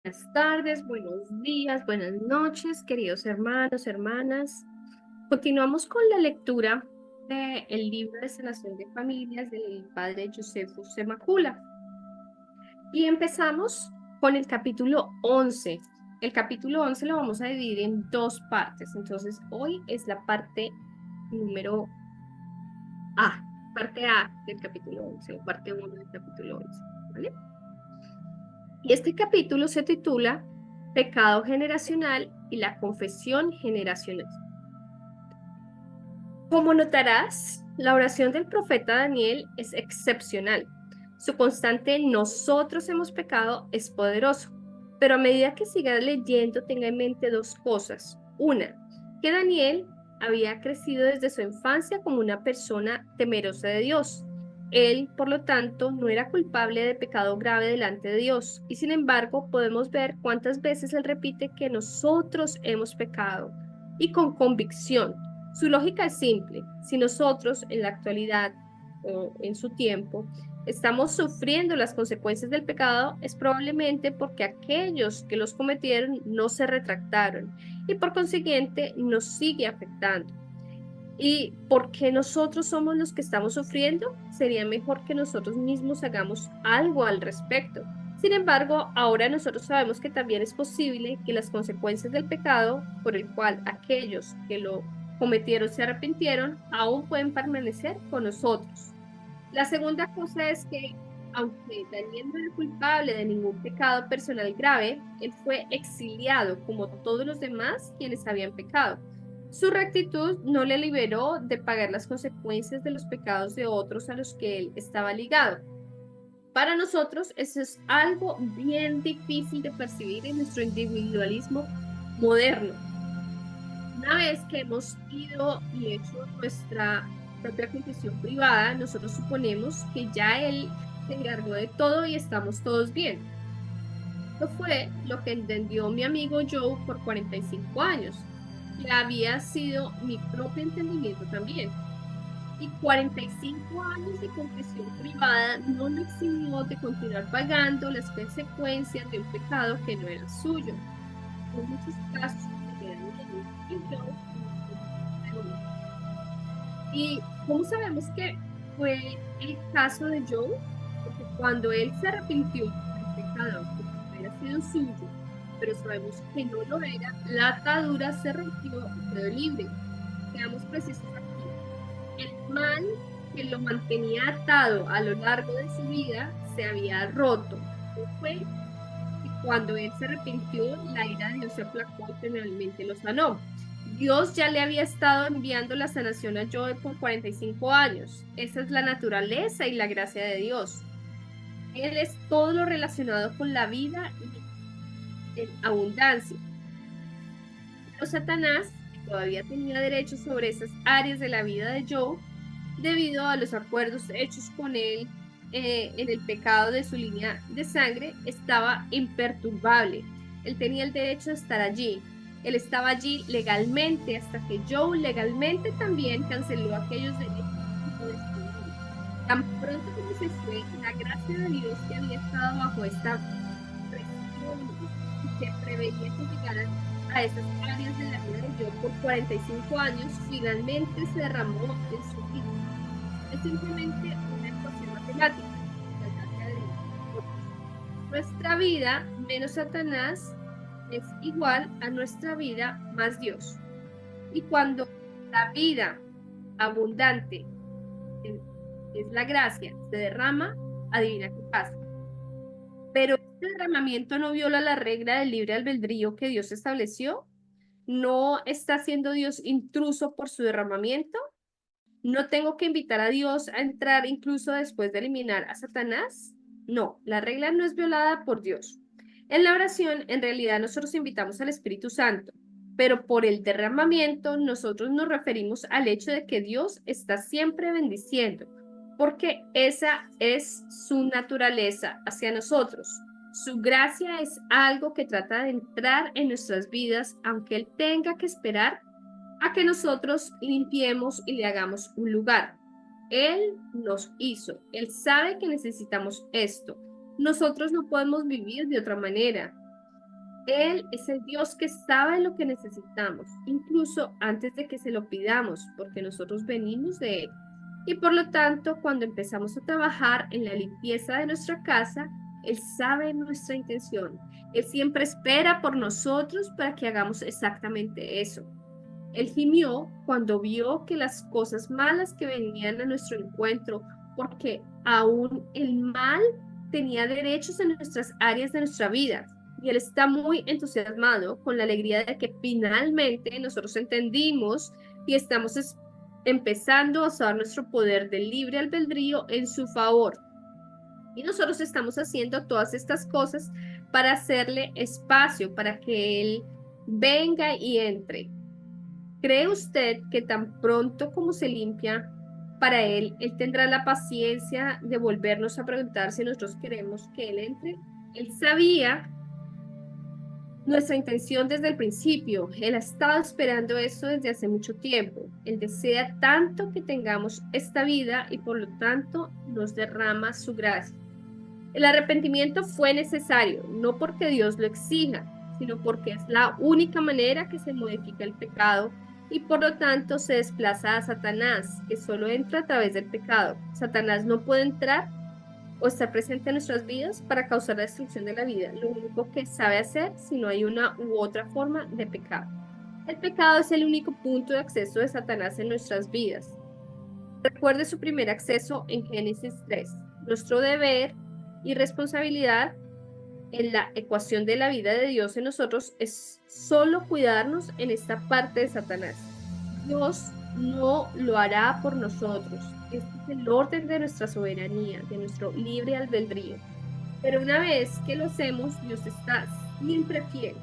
Buenas tardes, buenos días, buenas noches, queridos hermanos, hermanas. Continuamos con la lectura del libro de Sanación de Familias del padre Josephus Semacula. Y empezamos con el capítulo 11. El capítulo 11 lo vamos a dividir en dos partes. Entonces, hoy es la parte número A, parte A del capítulo 11 o parte uno del capítulo 11, ¿vale? Y este capítulo se titula Pecado generacional y la confesión generacional. Como notarás, la oración del profeta Daniel es excepcional. Su constante nosotros hemos pecado es poderoso. Pero a medida que sigas leyendo, tenga en mente dos cosas. Una, que Daniel había crecido desde su infancia como una persona temerosa de Dios. Él, por lo tanto, no era culpable de pecado grave delante de Dios. Y sin embargo, podemos ver cuántas veces él repite que nosotros hemos pecado y con convicción. Su lógica es simple. Si nosotros en la actualidad o en su tiempo estamos sufriendo las consecuencias del pecado, es probablemente porque aquellos que los cometieron no se retractaron y por consiguiente nos sigue afectando. Y porque nosotros somos los que estamos sufriendo, sería mejor que nosotros mismos hagamos algo al respecto. Sin embargo, ahora nosotros sabemos que también es posible que las consecuencias del pecado, por el cual aquellos que lo cometieron se arrepintieron, aún pueden permanecer con nosotros. La segunda cosa es que, aunque Daniel no era culpable de ningún pecado personal grave, él fue exiliado como todos los demás quienes habían pecado. Su rectitud no le liberó de pagar las consecuencias de los pecados de otros a los que él estaba ligado. Para nosotros, eso es algo bien difícil de percibir en nuestro individualismo moderno. Una vez que hemos ido y hecho nuestra propia confesión privada, nosotros suponemos que ya Él se encargó de todo y estamos todos bien. Esto fue lo que entendió mi amigo Joe por 45 años, que había sido mi propio entendimiento también. Y 45 años de confesión privada no lo eximió de continuar pagando las consecuencias de un pecado que no era suyo. En muchos casos, como Daniel y Joe, ¿y cómo sabemos que fue el caso de Joe? Porque cuando él se arrepintió del pecado, aunque hubiera sido suyo, pero sabemos que no lo era, la atadura se rompió y quedó libre. Seamos precisos aquí. El mal que lo mantenía atado a lo largo de su vida se había roto. ¿Qué fue? Y cuando él se arrepintió, la ira de Dios se aplacó y finalmente lo sanó. Dios ya le había estado enviando la sanación a Joe por 45 años. Esa es la naturaleza y la gracia de Dios. Él es todo lo relacionado con la vida y en abundancia. Pero Satanás, que todavía tenía derecho sobre esas áreas de la vida de Joe, debido a los acuerdos hechos con él en el pecado de su línea de sangre, estaba imperturbable. Él tenía el derecho de estar allí. Él estaba allí legalmente hasta que Joe legalmente también canceló aquellos derechos y lo destruyó. Tan pronto como se fue, la gracia de Dios que había estado bajo esta presión y que preveía que llegaran a esas áreas de la vida de Joe por 45 años, finalmente se derramó en su vida. Es simplemente una ecuación matemática. La gracia de Dios. Nuestra vida menos Satanás es igual a nuestra vida más Dios. Y cuando la vida abundante es, es la gracia, se derrama, adivina qué pasa. Pero este derramamiento no viola la regla del libre albedrío que Dios estableció. No está siendo Dios intruso por su derramamiento. ¿No tengo que invitar a Dios a entrar incluso después de eliminar a Satanás? No, la regla no es violada por Dios. En la oración, en realidad, nosotros invitamos al Espíritu Santo, pero por el derramamiento nosotros nos referimos al hecho de que Dios está siempre bendiciendo, porque esa es su naturaleza hacia nosotros. Su gracia es algo que trata de entrar en nuestras vidas, aunque Él tenga que esperar a que nosotros limpiemos y le hagamos un lugar. Él nos hizo, Él sabe que necesitamos esto. Nosotros no podemos vivir de otra manera. Él es el Dios que sabe lo que necesitamos, incluso antes de que se lo pidamos, porque nosotros venimos de Él. Y por lo tanto, cuando empezamos a trabajar en la limpieza de nuestra casa, Él sabe nuestra intención. Él siempre espera por nosotros para que hagamos exactamente eso. Él gimió cuando vio que las cosas malas que venían a nuestro encuentro, porque aún el mal tenía derechos en nuestras áreas de nuestra vida. Y él está muy entusiasmado con la alegría de que finalmente nosotros entendimos y estamos empezando a usar nuestro poder de libre albedrío en su favor. Y nosotros estamos haciendo todas estas cosas para hacerle espacio, para que él venga y entre. ¿Cree usted que tan pronto como se limpia para él tendrá la paciencia de volvernos a preguntar si nosotros queremos que él entre? Él sabía nuestra intención desde el principio. Él ha estado esperando eso desde hace mucho tiempo. Él desea tanto que tengamos esta vida y por lo tanto nos derrama su gracia. El arrepentimiento fue necesario, no porque Dios lo exija, sino porque es la única manera que se modifica el pecado y por lo tanto se desplaza a Satanás, que solo entra a través del pecado. Satanás no puede entrar o estar presente en nuestras vidas para causar la destrucción de la vida. Lo único que sabe hacer si no hay una u otra forma de pecado. El pecado es el único punto de acceso de Satanás en nuestras vidas. Recuerde su primer acceso en Génesis 3. Nuestro deber y responsabilidad en la ecuación de la vida de Dios en nosotros es solo cuidarnos en esta parte de Satanás. Dios no lo hará por nosotros. Este es el orden de nuestra soberanía, de nuestro libre albedrío. Pero una vez que lo hacemos, Dios está siempre fiel.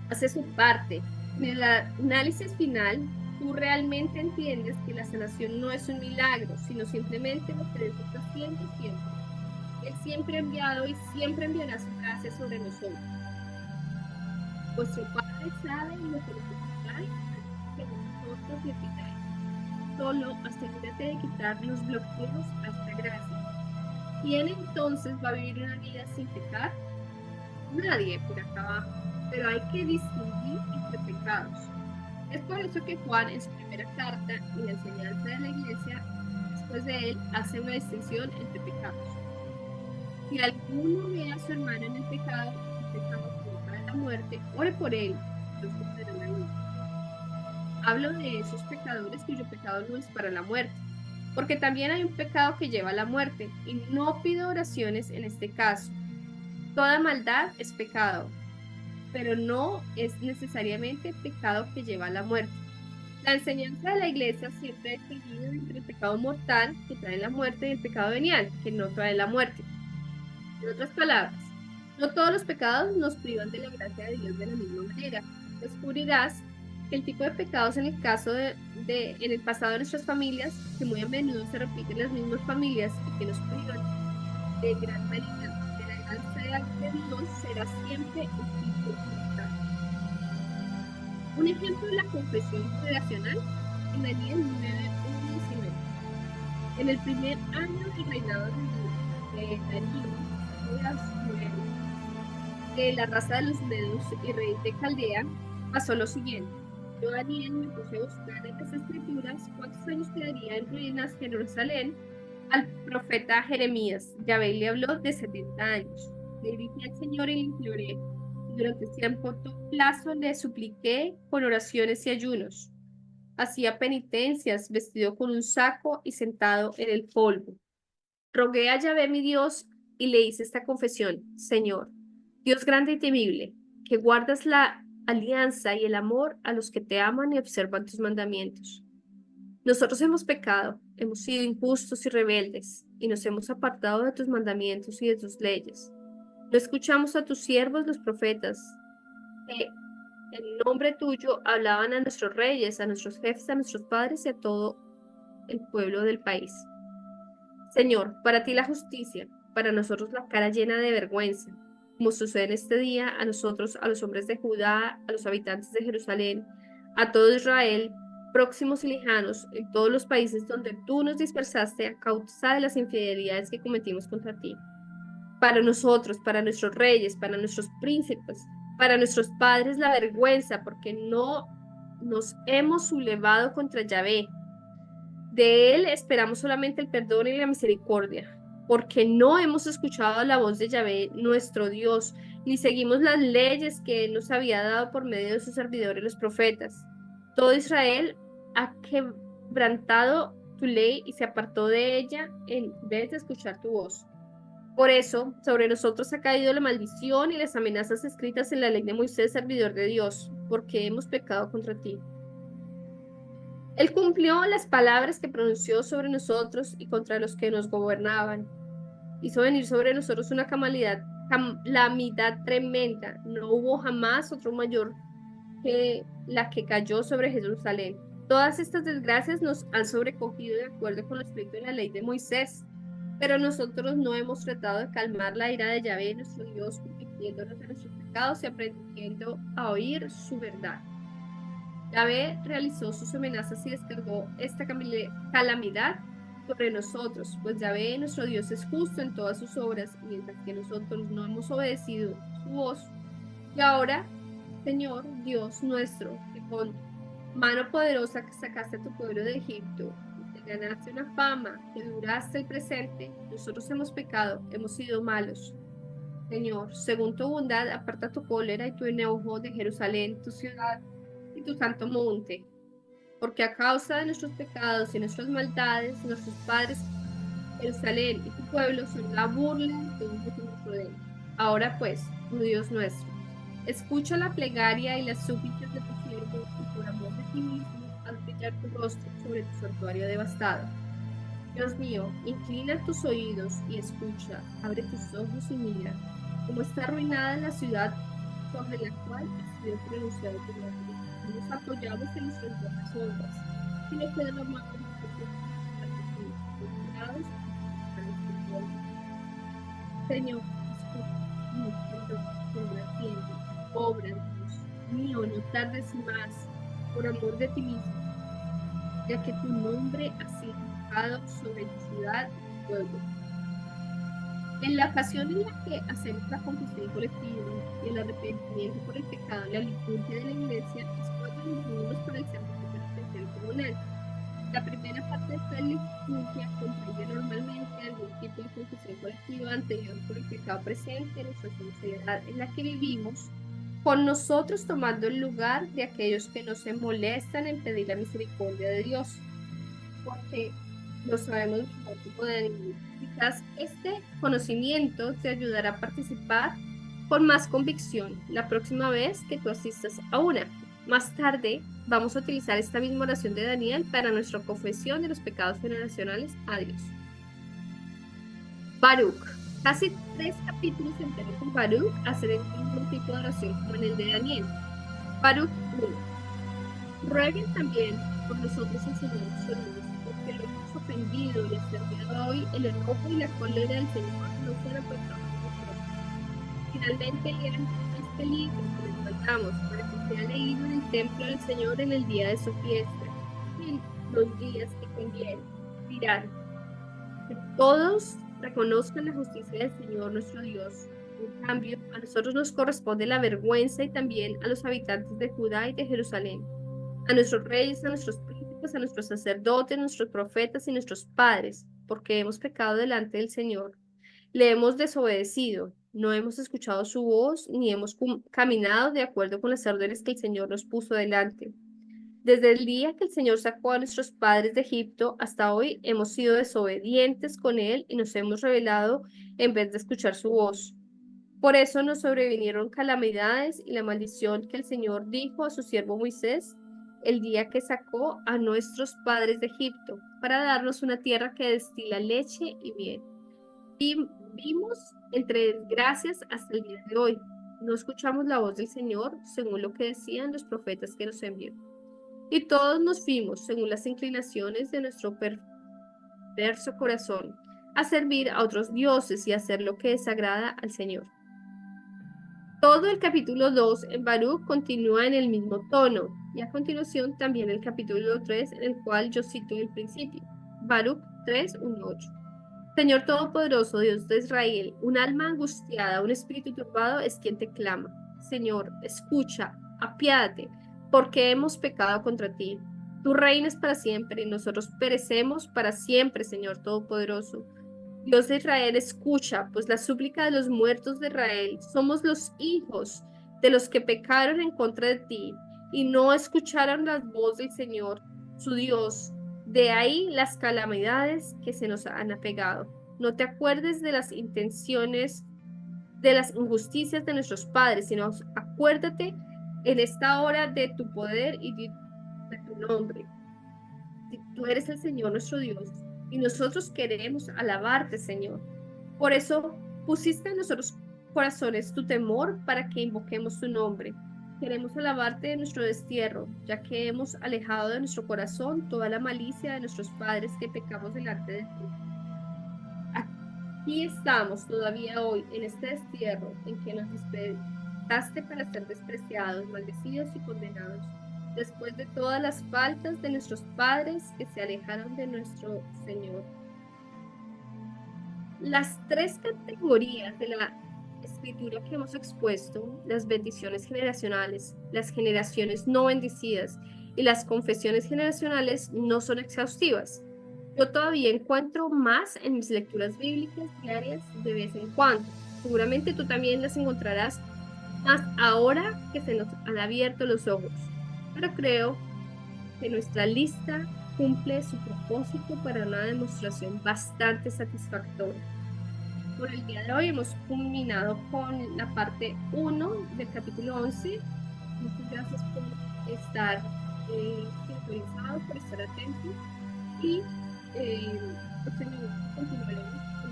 Hace su parte. En el análisis final, tú realmente entiendes que la sanación no es un milagro, sino simplemente lo que Dios está haciendo siempre. Él siempre ha enviado y siempre enviará su gracia sobre nosotros. Vuestro Padre sabe lo que necesitáis que nosotros le pidáis. Solo asegúrate de quitar los bloqueos a esta gracia. ¿Quién entonces va a vivir una vida sin pecar? Nadie por acá abajo, pero hay que distinguir entre pecados. Es por eso que Juan en su primera carta y la enseñanza de la iglesia, después de él, hace una distinción entre pecados. Si alguno ve a su hermano en el pecado que para la muerte, ore por él, Dios le dará la vida. Hablo de esos pecadores cuyo pecado no es para la muerte, porque también hay un pecado que lleva a la muerte, y no pido oraciones en este caso. Toda maldad es pecado, pero no es necesariamente pecado que lleva a la muerte. La enseñanza de la iglesia siempre ha distinguido entre el pecado mortal, que trae la muerte, y el pecado venial, que no trae la muerte. En otras palabras, no todos los pecados nos privan de la gracia de Dios de la misma manera. Descubrirás que el tipo de pecados en el caso en el pasado de nuestras familias, que muy a menudo se repiten en las mismas familias y que nos privan de gran manera de la gracia de Dios, será siempre el tipo mortal. Un ejemplo de la confesión relacional en Daniel 9:19. En el primer año del reinado de Darío, de la raza de los medos y rey de Caldea, pasó lo siguiente. Yo, Daniel, me puse a buscar en las escrituras cuántos años quedaría en ruinas Jerusalén al profeta Jeremías. Yahvé le habló de 70 años. Le dirigí al Señor y le imploré. Durante tiempo plazo le supliqué con oraciones y ayunos. Hacía penitencias, vestido con un saco y sentado en el polvo. Rogué a Yahvé mi Dios y le hice esta confesión: Señor, Dios grande y temible, que guardas la alianza y el amor a los que te aman y observan tus mandamientos. Nosotros hemos pecado, hemos sido injustos y rebeldes, y nos hemos apartado de tus mandamientos y de tus leyes. No escuchamos a tus siervos los profetas, que en nombre tuyo hablaban a nuestros reyes, a nuestros jefes, a nuestros padres y a todo el pueblo del país. Señor, para ti la justicia, para nosotros la cara llena de vergüenza, como sucede en este día a nosotros, a los hombres de Judá, a los habitantes de Jerusalén, a todo Israel, próximos y lejanos, en todos los países donde tú nos dispersaste a causa de las infidelidades que cometimos contra ti. Para nosotros, para nuestros reyes, para nuestros príncipes, para nuestros padres la vergüenza, porque no nos hemos sublevado contra Yahvé. De él esperamos solamente el perdón y la misericordia, porque no hemos escuchado la voz de Yahvé, nuestro Dios, ni seguimos las leyes que él nos había dado por medio de sus servidores los profetas. Todo Israel ha quebrantado tu ley y se apartó de ella en vez de escuchar tu voz. Por eso, sobre nosotros ha caído la maldición y las amenazas escritas en la ley de Moisés, servidor de Dios, porque hemos pecado contra ti. Él cumplió las palabras que pronunció sobre nosotros y contra los que nos gobernaban. Hizo venir sobre nosotros una calamidad tremenda. No hubo jamás otro mayor que la que cayó sobre Jerusalén. Todas estas desgracias nos han sobrecogido de acuerdo con lo escrito en la ley de Moisés. Pero nosotros no hemos tratado de calmar la ira de Yahvé, nuestro Dios, convirtiéndonos de nuestros pecados y aprendiendo a oír su verdad. Yahvé realizó sus amenazas y descargó esta calamidad sobre nosotros, pues Yahvé, nuestro Dios, es justo en todas sus obras, mientras que nosotros no hemos obedecido su voz. Y ahora, Señor, Dios nuestro, que con mano poderosa que sacaste a tu pueblo de Egipto, te ganaste una fama, que duraste el presente, nosotros hemos pecado, hemos sido malos. Señor, según tu bondad, aparta tu cólera y tu enojo de Jerusalén, tu ciudad y tu santo monte, porque a causa de nuestros pecados y nuestras maldades, nuestros padres, Jerusalén y tu pueblo son la burla de todos los que nos rodean. Ahora pues, oh Dios nuestro, escucha la plegaria y las súplicas de tu siervo y por amor de ti mismo, haz brillar tu rostro sobre tu santuario devastado. Dios mío, inclina tus oídos y escucha, abre tus ojos y mira, cómo está arruinada la ciudad sobre la cual ha sido pronunciado tu nombre. No nos apoyamos en nuestras buenas obras, sino que derramamos Señor, escucha, obra, Dios mío, no tardes más, por amor de ti mismo, ya que tu nombre ha sido invocado sobre tu ciudad y tu pueblo. En la ocasión en la que hacemos la confesión colectiva y el arrepentimiento por el pecado en la liturgia de la iglesia, es cuando nos unimos por el sacramento penitencial comunal. La primera parte de esta liturgia comprende normalmente algún tipo de confesión colectiva anterior por el pecado presente en nuestra sociedad en la que vivimos, con nosotros tomando el lugar de aquellos que no se molestan en pedir la misericordia de Dios, porque lo sabemos mejor que poder. Quizás este conocimiento te ayudará a participar con más convicción la próxima vez que tú asistas a una. Más tarde vamos a utilizar esta misma oración de Daniel para nuestra confesión de los pecados generacionales a Dios. Baruch. Casi 3 capítulos enteros con Baruch hacer el mismo tipo de oración como en el de Daniel. Baruch 1. Rueguen también por nosotros el Señor nuestro Dios, porque lo hemos ofendido y exterminado hoy el enojo y la cólera del Señor no será por nosotros. Finalmente lean este libro que les mandamos para que sea leído en el templo del Señor en el día de su fiesta y en los días que convienen. Dirán que todos reconozcan la justicia del Señor nuestro Dios. En cambio, a nosotros nos corresponde la vergüenza y también a los habitantes de Judá y de Jerusalén, a nuestros reyes, a nuestros príncipes, a nuestros sacerdotes, nuestros profetas y nuestros padres, porque hemos pecado delante del Señor. Le hemos desobedecido, no hemos escuchado su voz, ni hemos caminado de acuerdo con las órdenes que el Señor nos puso delante. Desde el día que el Señor sacó a nuestros padres de Egipto hasta hoy, hemos sido desobedientes con Él y nos hemos rebelado en vez de escuchar su voz. Por eso nos sobrevinieron calamidades y la maldición que el Señor dijo a su siervo Moisés el día que sacó a nuestros padres de Egipto, para darnos una tierra que destila leche y miel. Y vimos entre desgracias hasta el día de hoy. No escuchamos la voz del Señor según lo que decían los profetas que nos envió. Y todos nos fuimos según las inclinaciones de nuestro perverso corazón, a servir a otros dioses y a hacer lo que desagrada al Señor. Todo el capítulo 2 en Baruch continúa en el mismo tono, y a continuación también el capítulo 3 en el cual yo cito el principio. Baruch 3, 1, 8. Señor Todopoderoso, Dios de Israel, un alma angustiada, un espíritu turbado es quien te clama. Señor, escucha, apiádate, porque hemos pecado contra ti. Tú reinas para siempre y nosotros perecemos para siempre, Señor Todopoderoso. Dios de Israel, escucha, pues la súplica de los muertos de Israel somos los hijos de los que pecaron en contra de ti y no escucharon la voz del Señor, su Dios. De ahí las calamidades que se nos han apegado. No te acuerdes de las intenciones, de las injusticias de nuestros padres, sino acuérdate en esta hora de tu poder y de tu nombre. Tú eres el Señor nuestro Dios y nosotros queremos alabarte, Señor. Por eso pusiste en nuestros corazones tu temor para que invoquemos tu nombre. Queremos alabarte de nuestro destierro, ya que hemos alejado de nuestro corazón toda la malicia de nuestros padres que pecamos delante de ti. Aquí estamos todavía hoy en este destierro en que nos despedaste para ser despreciados, maldecidos y condenados, después de todas las faltas de nuestros padres que se alejaron de nuestro Señor. Las tres categorías de la escritura que hemos expuesto, las bendiciones generacionales, las generaciones no bendecidas y las confesiones generacionales, no son exhaustivas. Yo todavía encuentro más en mis lecturas bíblicas diarias de vez en cuando. Seguramente tú también las encontrarás más ahora que se nos han abierto los ojos. Pero creo que nuestra lista cumple su propósito para una demostración bastante satisfactoria. Por el día de hoy hemos culminado con la parte 1 del capítulo 11. Muchas gracias por estar sintonizado, por estar atento y próximamente continuaremos con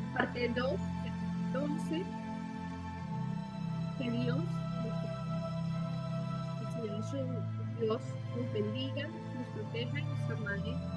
la parte 2 del capítulo 11. Que Dios, el Señor nuestro Dios, nos bendiga, nos proteja y nos amane